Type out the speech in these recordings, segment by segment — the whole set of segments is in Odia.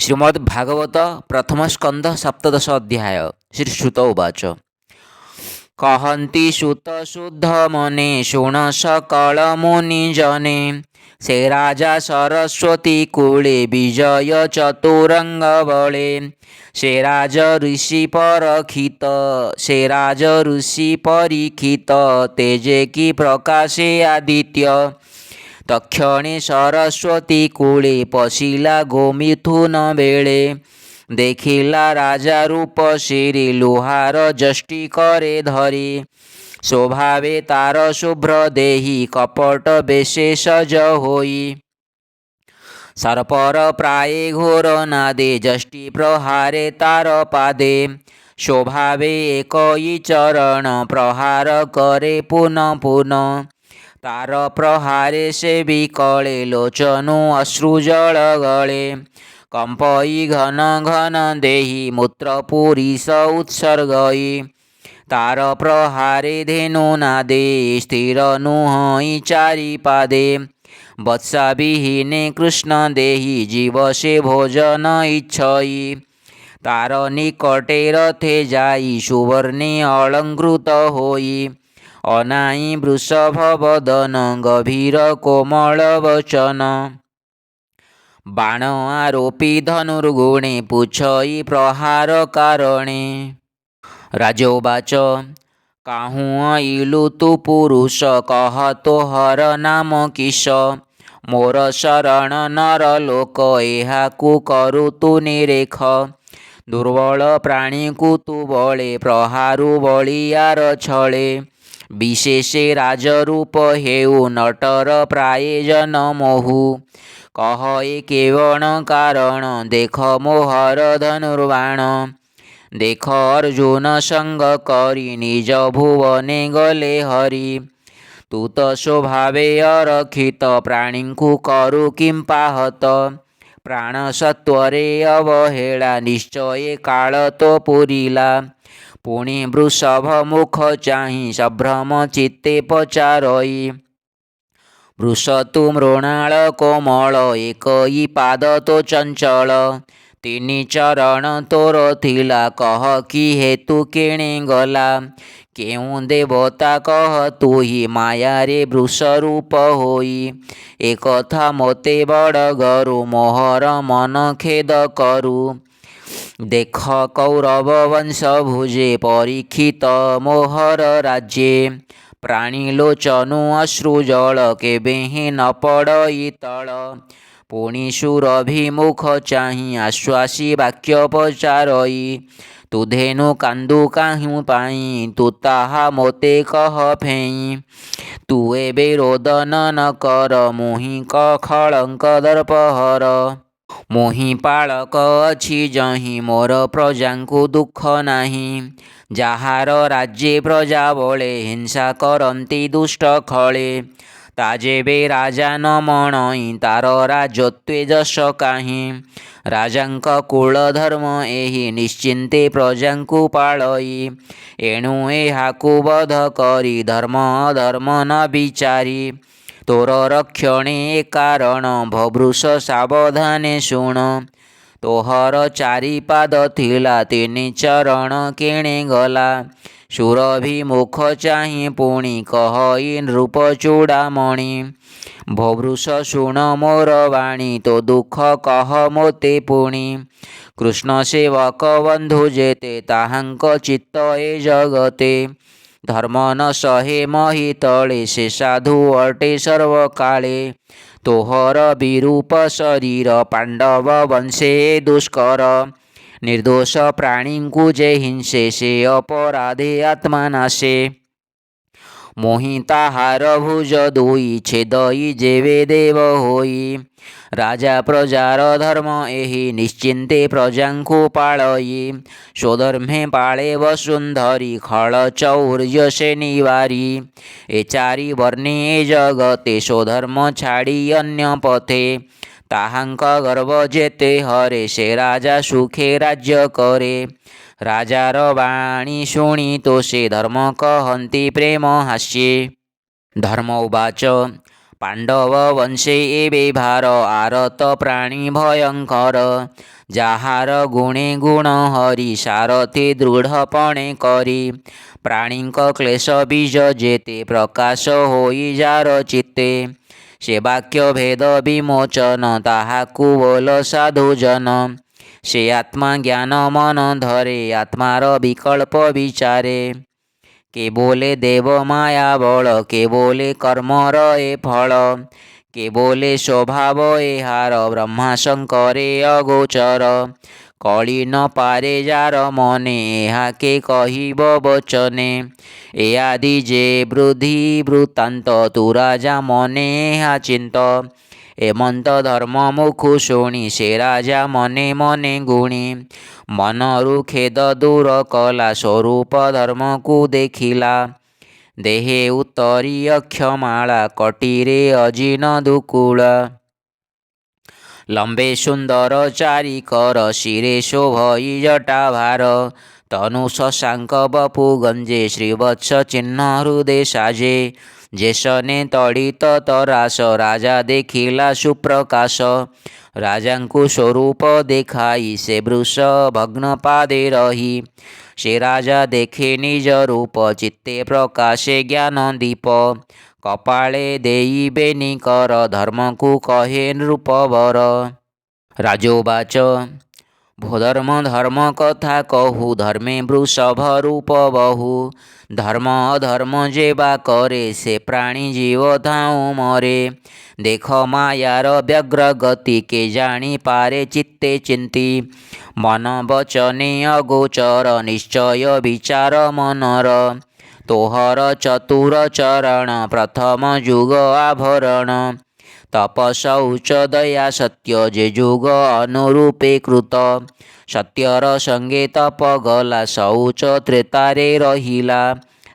श्रीमद्भागवत प्रथम स्कंध सप्तदश अध्याय। श्रीश्रुत उवाच। कहन्ति सुत शुद्ध मने शुण सकल मुनिजने। से राजा सरस्वती कूले विजय चतुरंग बले। से राज ऋषि परखित से राज ऋषि परीक्षित तेजे की प्रकाशे आदित्य। तक्षणे सरस्वती कूले पशिला गोमिथुन बेले। देखिला राजा रूप श्री लुहार जष्टि करे धरी। स्वभावे तार शुभ्र देही कपट बेशे सज होई। सर्पर प्राये घोर नादे जष्टि प्रहारे तार पादे। स्वभावे एकई चरण प्रहार करे पुनः पुनः। तार प्रहारे से विकले लोचनु अश्रुजल गले। कंपई घन घन देहि मूत्रपुरीश उत्सर्गई। तार प्रहारे धेनु नादे स्थिर नुहई चारिपादे। वत्सा विहीने कृष्ण देहि जीव से भोजन इच्छई। तार निकटे रथे जाई सुवर्णे अलंकृत होई। अनाई वृषभ वदन गभीर कोमल वचन। बाण आरोपी धनुर्गुणे पुछई प्रहार कारणे। राजोवाच। काहू इलु तु पुरुष कह तोहर नाम किस। मोर शरण नर लोक एहाकु करु तु निरेख। दुर्बल प्राणी को तु बळे प्रहारु बलियार छळे। विशेषे राजरूप हेउ नटर प्राये जन मोहु। कह ए केवण कारण देख मोहर धनुर्बाण। देख अर्जुन संग करी निज भुवने गले हरि। तू तो स्वभावे अरखित प्राणी को करु किं पाहत। प्राण सत्वरे अवहेला निश्चय काल तो पुरिला। पुणी वृषभ मुख चाहि संभ्रम चित्ते पचारई। वृष तु मृणाल कोमल एकई पाद तो चंचल। तिनि चरण तोर थिला कह कि हेतु केणे गला। केउ देवता कह तु ही माया रे वृष रूप होई। एक कथा मोते बड़ गरु मोहर मन खेद करु। देख कौरव वंश भुजे परीक्षित मोहर राज्ये। प्राणी लोचनु अश्रुजल केबे न पड़ई तल। पुणी सुरभिमुख चाहि आश्वासी वाक्य पचारई। तु धेनु कांदु काहू पाई तु ताहा मोते कह फेई। तु एबे रोदन न कर मुहि खड़ंक दर्पहर। मोहि पाळक अछि जहि मोर प्रजाଙ୍କୁ दुख नाही। ଯାହାର राज्ये प्रजा बळे हिंसा करन्ति दुष्ट खळे। ता जेबे राजा न मणई तार राजत्वे जश काहि। राजाଙ୍କ कुल धर्म एहि निश्चिन्ते प्रजाଙ୍କୁ पाळई। एणु एहाकु बध करी धर्म अधर्म न विचारी। तोर रक्षणे कारण भवृष सावधाने शुण। तोहर चारिपाद थिला तिनि चरण केणे गला। सुरभिमुख चाहि पुणी कहई नृप चूड़ामणि। भवृष शुण मोर वाणी तो दुख कह मोते पुणी। कृष्ण सेवक बंधु जेते ताहांक चित्त ए जगते। धर्म न सहे मही तले से साधु अटे सर्वकाले। तोहर विरूप शरीर पांडव वंशे दुष्कर। निर्दोष प्राणी को जे हिंसे से अपराधे आत्मा नाशे। मोहि ताहार भुज दुई छेदई जेवे देव होई। राजा प्रजार धर्म एहि निश्चिन्ते प्रजाଙ୍କୁ पाळई। स्वधर्मे पाळे वसुंधरी खळ चौर्य से निवारी। ए चारि वर्णे जगते स्वधर्म छाड़ी अन्य पथे। ताहांक गर्व जेते हरे से राजा सुखे राज्य करे। राजार वाणी शुणी तो से धर्म कहन्ति प्रेम हास्ये। धर्म उवाच। ପାଣ୍ଡବ ବଂଶେ ଏବେ ଭାର ଆରତ ପ୍ରାଣୀ ଭୟଙ୍କର। ଯାହାର ଗୁଣେ ଗୁଣ ହରି ସାରଥି ଦୃଢ଼ପଣେ କରି। ପ୍ରାଣୀଙ୍କ କ୍ଲେଶ ବୀଜ ଯେତେ ପ୍ରକାଶ ହୋଇ ଯାର ଚିତ୍ତେ। ସେ ବାକ୍ୟ ଭେଦ ବିମୋଚନ ତାହାକୁ ବୋଲ ସାଧୁଜନ। ସେ ଆତ୍ମା ଜ୍ଞାନ ମନ ଧରେ ଆତ୍ମାର ବିକଳ୍ପ ବିଚାରେ। କେ ବୋଲେ ଦେବ ମାୟା ବଳ କେ ବୋଲେ କର୍ମର ଏ ଫଳ। କେ ବୋଲେ ସ୍ୱଭାବ ଏହାର ବ୍ରହ୍ମା ଶଙ୍କରେ ଅଗୋଚର। କଳି ନ ପାରେ ଯାର ମନେ ଏହା କେ କହିବ ବଚନେ। ଏ ଆଦି ଯେ ବୃଦ୍ଧି ବୃତ୍ତାନ୍ତ ତୁ ରାଜା ମନେ ଏହା ଚିନ୍ତ। ଏମନ୍ତ ଧର୍ମ ମୁଖୁ ଶୁଣି ସେ ରାଜା ମନେ ମନେ ଗୁଣି। ମନରୁ ଖେଦ ଦୂର କଲା ସ୍ୱରୂପ ଧର୍ମକୁ ଦେଖିଲା। ଦେହେ ଉତ୍ତରୀ ଅକ୍ଷମାଳା କଟିରେ ଅଜିନ ଦୁକୁଳ। ଲମ୍ବେ ସୁନ୍ଦର ଚାରିକର ଶିରେ ଶୋଭଇ ଜଟାଭାର। ତନୁ ଶଶାଙ୍କ ବପୁ ଗଞ୍ଜେ ଶ୍ରୀବତ୍ସ ଚିହ୍ନ ହୃଦେ ସାଜେ। ଯେସନେ ତଡ଼ିତ ତରାସ ରାଜା ଦେଖିଲା ସୁପ୍ରକାଶ। ରାଜାଙ୍କୁ ସ୍ୱରୂପ ଦେଖାଇ ସେ ବୃଷ ଭଗ୍ନ ପାଦେ ରହି। ସେ ରାଜା ଦେଖେ ନିଜ ରୂପ ଚିତ୍ତେ ପ୍ରକାଶେ ଜ୍ଞାନ ଦୀପ। କପାଳେ ଦେଇବେନି କର ଧର୍ମକୁ କହେ ନୃପବର। ରାଜୋବାଚ ଭୂଧର୍ମ ଧର୍ମ କଥା କହୁ ଧର୍ମେ ବୃଷଭ ରୂପ ବହୁ। ଧର୍ମ ଅଧର୍ମ ଯେ ବା କରେ ସେ ପ୍ରାଣୀ ଜୀବ ଧାଉଁ ମରେ। ଦେଖ ମାୟାର ବ୍ୟଗ୍ର ଗତି କେ ଜାଣି ପାରେ ଚିତ୍ତେ ଚିନ୍ତି। ମନ ବଚନେ ଅଗୋଚର ନିଶ୍ଚୟ ବିଚାର ମନର। ତୋହର ଚତୁର ଚରଣ ପ୍ରଥମ ଯୁଗ ଆଭରଣ। ତପ ଶୌଚ ଦୟା ସତ୍ୟ ଯେ ଯୁଗ ଅନୁରୂପେ କୃତ। ସତ୍ୟର ସଙ୍ଗେ ତପ ଗଲା ଶୌଚ ତ୍ରେତାରେ ରହିଲା।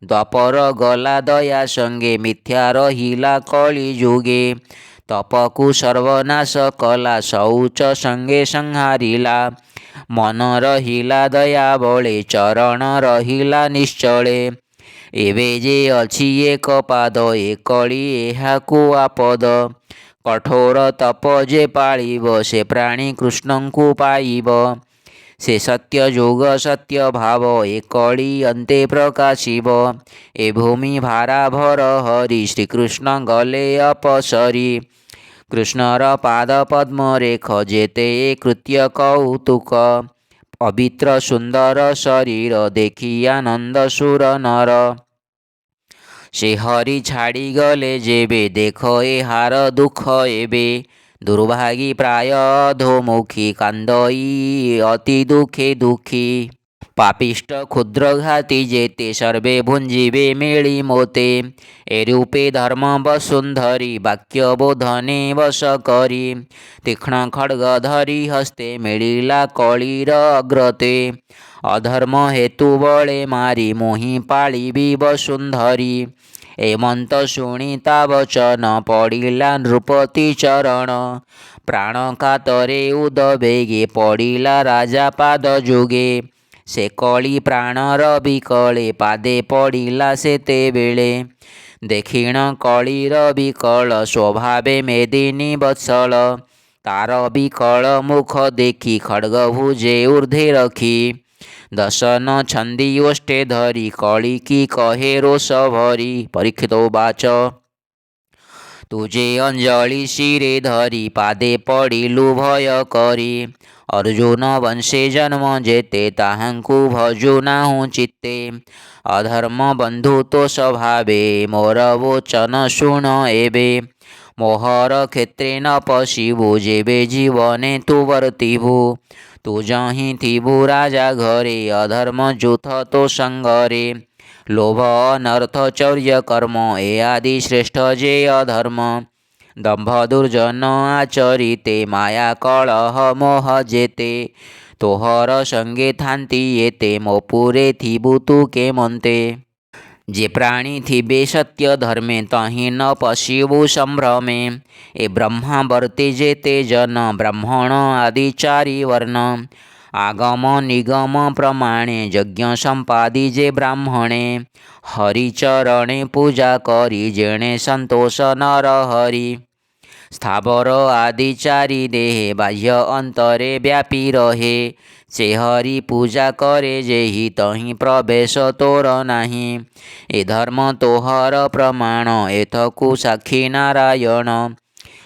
ଦ୍ୱାପର ଗଲା ଦୟା ସଙ୍ଗେ ମିଥ୍ୟା ରହିଲା କଳି ଯୁଗେ। ତପକୁ ସର୍ବନାଶ କଲା ଶୌଚ ସଙ୍ଗେ ସଂହାରିଲା। ମନ ରହିଲା ଦୟା ବଳେ ଚରଣ ରହିଲା ନିଶ୍ଚଳେ। ଏବେ ଯେ ଅଛି ଏକ ପାଦ ଏ କଳି ଏହାକୁ ଆପଦ। କଠୋର ତପ ଯେ ପାଳିବ ସେ ପ୍ରାଣୀ କୃଷ୍ଣଙ୍କୁ ପାଇବ। ସେ ସତ୍ୟ ଯୋଗ ସତ୍ୟ ଭାବ ଏ କଳି ଅନ୍ତେ ପ୍ରକାଶିବ। ଏ ଭୂମି ଭାରାଭର ହରି ଶ୍ରୀକୃଷ୍ଣ ଗଲେ ଅପସରି। କୃଷ୍ଣର ପାଦ ପଦ୍ମ ରେଖ ଯେତେ ଏ କୃତ୍ୟ କୌତୁକ। ପବିତ୍ର ସୁନ୍ଦର ଶରୀର ଦେଖି ଆନନ୍ଦ ସୁର ନର। ସେ ହରି ଛାଡ଼ିଗଲେ ଯେବେ ଦେଖ ଏହାର ଦୁଃଖ ଏବେ। ଦୁର୍ଭାଗୀ ପ୍ରାୟ ଅଧୋମୁଖୀ କାନ୍ଦଇ ଅତି ଦୁଃଖେ ଦୁଃଖୀ। ପାପିଷ୍ଟ କ୍ଷୁଦ୍ରଘାତୀ ଯେତେ ସର୍ବେ ଭୁଞ୍ଜିବେ ମିଳି ମୋତେ। ଏ ରୂପେ ଧର୍ମ ବସୁନ୍ଧରି ବାକ୍ୟ ବୋଧନେ ବଶ କରି। ତୀକ୍ଷ୍ଣ ଖଡ୍ଗ ଧରି ହସ୍ତେ ମିଳିଲା କଳିର ଅଗ୍ରତେ। ଅଧର୍ମ ହେତୁ ବଳେ ମାରି ମୁହିଁ ପାଳିବି ବସୁନ୍ଧରି। ଏମନ୍ତ ଶୁଣି ତା ବଚନ ପଡ଼ିଲା ନୃପତି ଚରଣ। ପ୍ରାଣ କାତରେ ଉଦବେଗେ ପଡ଼ିଲା ରାଜା ପାଦ ଯୋଗେ। ସେ କଳି ପ୍ରାଣର ବିକଳେ ପାଦେ ପଡ଼ିଲା ସେତେବେଳେ। ଦେଖିଣ କଳିର ବିକଳ ସ୍ୱଭାବେ ମେଦିନୀ ବତ୍ସଳ। ତାର ବିକଳ ମୁଖ ଦେଖି ଖଡ୍ଗ ଭୁଜେ ଊର୍ଦ୍ଧ୍ୱେ ରଖି। ଦଶନ ଛନ୍ଦି ଓଷ୍ଠେ ଧରି କଳି କି କହେ ରୋଷ ଭରି। ପରୀକ୍ଷିତ ଉବାଚ ତୁ ଯେ ଅଞ୍ଜଳି ଶିରେ ଧରି ପାଦେ ପଡ଼ିଲୁ ଭୟ କରି। ଅର୍ଜୁନ ବଂଶେ ଜନ୍ମ ଯେତେ ତାହାଙ୍କୁ ଭଜୁ ନାହୁଁ ଚିତ୍ତେ। ଅଧର୍ମ ବନ୍ଧୁ ତୋ ସ୍ୱଭାବେ ମୋର ବଚନ ଶୁଣ ଏବେ। ମୋହର କ୍ଷେତ୍ରେ ନ ପଶିବୁ ଯେବେ ଜୀବନେ ତୁ ବର୍ତ୍ତିବୁ। ତୁ ଯହିଁ ଥିବୁ ରାଜା ଘରେ ଅଧର୍ମ ଯୂଥ ତୋ ସଙ୍ଗରେ। ଲୋଭ ଅନର୍ଥ ଚୌର୍ଯ୍ୟ କର୍ମ ଏ ଆଦି ଶ୍ରେଷ୍ଠ ଯେ ଅଧର୍ମ। ଦମ୍ଭ ଦୁର୍ଜନ ଆଚରିତେ ମାୟା କଳହ ମୋହ ଯେତେ। ତୋହର ସଙ୍ଗେ ଥାନ୍ତି ଏତେ ମୋ ପୁରେ ଥିବୁ ତୁ କେମନ୍ତେ। ଯେ ପ୍ରାଣୀ ଥିବେ ସତ୍ୟ ଧର୍ମେ ତହିଁ ନ ପଶିବୁ ସମ୍ଭ୍ରମେ। ଏ ବ୍ରହ୍ମା ବର୍ତ୍ତେ ଯେତେ ଜନ ବ୍ରାହ୍ମଣ ଆଦି ଚାରି ବର୍ଣ୍ଣ। आगम निगम प्रमाणे यज्ञ संपादिजे ब्राह्मणे हरिचरणे पूजा करी जेणे संतोष नर हरि स्थावर आदि चारि देहे बाह्य अंतरे व्यापी रहे से हरि पूजा करे जेहि तहि प्रवेश तोर नाही ए धर्म तोहर प्रमाण एथकु साक्षी नारायण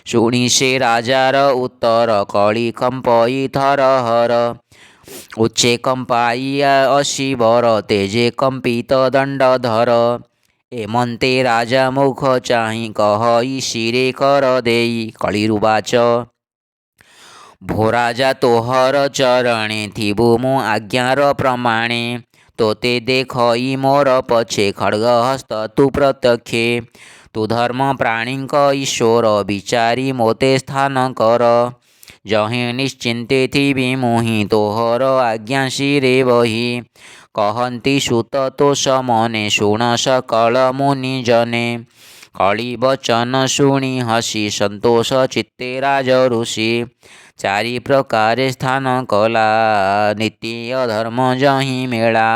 शुणी से राजार उत्तर कଳି कंपई थरहर उच्चे कंपाइया अशिवर तेजे कंपित दंडधर एमंते राजा मुख चाहि कहई शिरे कर देई कलिरुवाच भो राजा तोहर चरणे थिबु मु आज्ञार प्रमाणे तोते देखई मोर पछे खड्ग हस्त तु प्रत्यक्षे तु धर्म प्राणीक ईश्वर विचारी मोते स्थान कर जहे निश्चिंते थिबि मुहि तोहर आज्ञा शिरे बही कहन्ति सुत तो समने शुण सकल मुनि जने कଳି बचन शुणी हसी संतोष चित्ते राज ऋषि चारि प्रकारे स्थान कला नित्य धर्म जहि मेला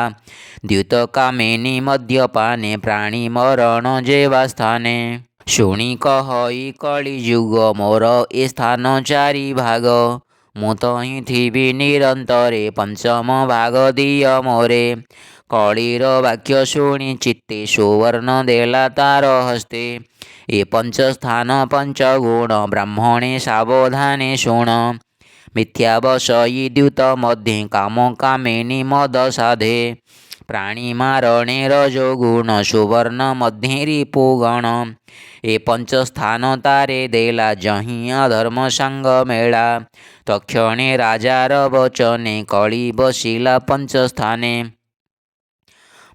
द्युत कामेनी मद्यपाने प्राणी मरण जेवा स्थाने शुणी कहई कଳି जुग मोर ए स्थान चारि भाग ମୁଁ ତହିଁ ଥିବି ନିରନ୍ତରେ ପଞ୍ଚମ ଭାଗ ଦିଅ ମୋରେ କଳିର ବାକ୍ୟ ଶୁଣି ଚିତ୍ତେ ସୁବର୍ଣ୍ଣ ଦେଲା ତାର ହସ୍ତେ ଏ ପଞ୍ଚସ୍ଥାନ ପଞ୍ଚଗୁଣ ବ୍ରାହ୍ମଣେ ସାବଧାନେ ଶୁଣ ମିଥ୍ୟାବଶୟୀ ଦ୍ୟୁତ ମଧ୍ୟେ କାମ କାମେନି ମଦ ସାଧେ ପ୍ରାଣୀ ମାରଣେ ରଜୋଗୁଣ ସୁବର୍ଣ୍ଣ ମଧ୍ୟେ ରିପୁଗଣ ଏ ପଞ୍ଚସ୍ଥାନ ତାରେ ଦେଲା ଜହିଁ ଅଧର୍ମ ସାଙ୍ଗ ମେଳା ତକ୍ଷଣେ ରାଜାର ବଚନେ କଳି ବସିଲା ପଞ୍ଚସ୍ଥାନେ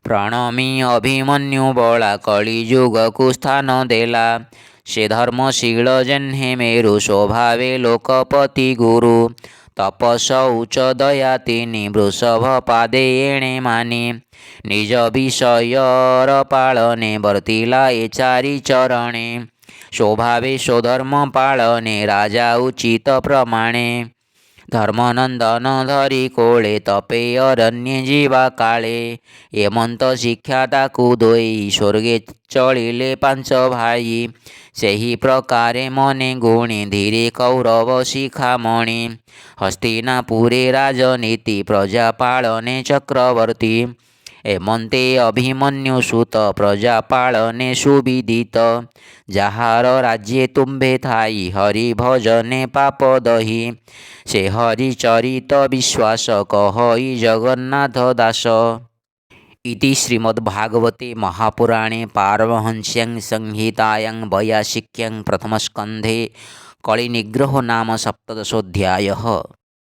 ପ୍ରଣମୀ ଅଭିମନ୍ୟୁ ବଳା କଳି ଯୁଗକୁ ସ୍ଥାନ ଦେଲା ସେ ଧର୍ମଶୀଳ ଜହ୍ନେ ମେରୁ ସ୍ୱଭାବେ ଲୋକପତି ଗୁରୁ ତପସ ଉଚ୍ଚ ଦୟା ତିନି ବୃଷଭ ପାଦେ ଏଣେ ମାନି ନିଜ ବିଷୟର ପାଳନେ ବର୍ତ୍ତିଲା ଏ ଚାରି ଚରଣେ ସ୍ୱଭାବେ ସ୍ୱଧର୍ମ ପାଳନେ ରାଜା ଉଚିତ ପ୍ରମାଣେ ଧର୍ମନନ୍ଦନ ଧରି କୋଳେ ତପେ ଅରଣ୍ୟେ ଯିବା କାଳେ ଏମନ୍ତ ଶିକ୍ଷା ତାକୁ ଦେଇ ସ୍ୱର୍ଗେ ଚଳିଲେ ପାଞ୍ଚ ଭାଇ ସେହି ପ୍ରକାରେ ମନେ ଗୁଣି ଧୀରେ କୌରବ ଶିଖାମଣି ହସ୍ତିନାପୁରେ ରାଜନୀତି ପ୍ରଜା ପାଳନେ ଚକ୍ରବର୍ତ୍ତୀ ଏମନ୍ତେ ଅଭିମନ୍ୟୁ ସୁତ ପ୍ରଜା ପାଳନେ ସୁବିଦିତ ଯାହାର ରାଜ୍ୟେ ତୁମ୍ଭେ ଥାଇ ହରି ଭଜନେ ପାପ ଦହି ସେ ହରି ଚରିତ ବିଶ୍ୱାସ କହଇ ଜଗନ୍ନାଥ ଦାସ इति श्रीमद्भागवते महापुराणे पारमहंस्यां संहितायां वैयासिक्यां प्रथमस्कन्धे कलिनिग्रहो नाम सप्तदशोऽध्यायः।